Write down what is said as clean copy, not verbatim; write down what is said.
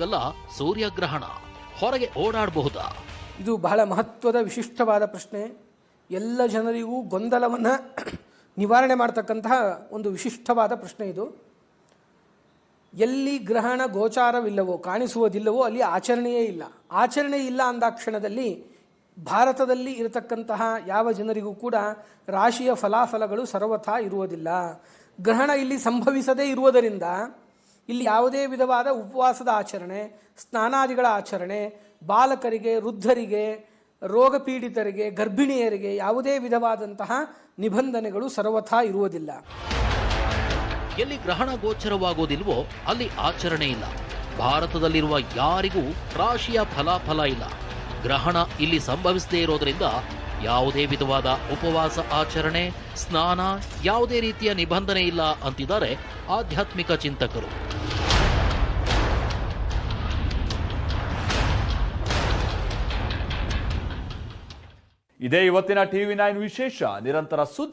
ಹಾಗಲ್ಲ ಸೂರ್ಯಗ್ರಹಣ, ಹೊರಗೆ ಓಡಾಡಬಹುದಾ? ಇದು ಬಹಳ ಮಹತ್ವದ ವಿಶಿಷ್ಟವಾದ ಪ್ರಶ್ನೆ. ಎಲ್ಲ ಜನರಿಗೂ ಗೊಂದಲವನ್ನು ನಿವಾರಣೆ ಮಾಡ್ತಕ್ಕಂತಹ ಒಂದು ವಿಶಿಷ್ಟವಾದ ಪ್ರಶ್ನೆ ಇದು. ಎಲ್ಲಿ ಗ್ರಹಣ ಗೋಚಾರವಿಲ್ಲವೋ, ಕಾಣಿಸುವುದಿಲ್ಲವೋ ಅಲ್ಲಿ ಆಚರಣೆಯೇ ಇಲ್ಲ. ಆಚರಣೆ ಇಲ್ಲ ಅಂದಾಕ್ಷಣದಲ್ಲಿ ಭಾರತದಲ್ಲಿ ಇರತಕ್ಕಂತಹ ಯಾವ ಜನರಿಗೂ ಕೂಡ ರಾಶಿಯ ಫಲಾಫಲಗಳು ಸರ್ವಥಾ ಇರುವುದಿಲ್ಲ. ಗ್ರಹಣ ಇಲ್ಲಿ ಸಂಭವಿಸದೇ ಇರುವುದರಿಂದ ಇಲ್ಲಿ ಯಾವುದೇ ವಿಧವಾದ ಉಪವಾಸದ ಆಚರಣೆ, ಸ್ನಾನಾದಿಗಳ ಆಚರಣೆ, ಬಾಲಕರಿಗೆ, ವೃದ್ಧರಿಗೆ, ರೋಗ ಪೀಡಿತರಿಗೆ, ಗರ್ಭಿಣಿಯರಿಗೆ ಯಾವುದೇ ವಿಧವಾದಂತಹ ನಿಬಂಧನೆಗಳು ಸರ್ವಥಾ ಇರುವುದಿಲ್ಲ. ಎಲ್ಲಿ ಗ್ರಹಣ ಗೋಚರವಾಗೋದಿಲ್ವೋ ಅಲ್ಲಿ ಆಚರಣೆ ಇಲ್ಲ. ಭಾರತದಲ್ಲಿರುವ ಯಾರಿಗೂ ರಾಶಿಯ ಫಲಾಫಲ ಇಲ್ಲ. ಗ್ರಹಣ ಇಲ್ಲಿ ಸಂಭವಿಸದೇ ಇರೋದ್ರಿಂದ ಯಾವುದೇ ವಿಧವಾದ ಉಪವಾಸ ಆಚರಣೆ, ಸ್ನಾನ, ಯಾವುದೇ ರೀತಿಯ ನಿಬಂಧನೆ ಇಲ್ಲ ಅಂತಿದ್ದಾರೆ ಆಧ್ಯಾತ್ಮಿಕ ಚಿಂತಕರು. ಇದೇ ಇವತ್ತಿನ ಟಿವಿ9 ವಿಶೇಷ. ನಿರಂತರ ಸುದ್ದಿ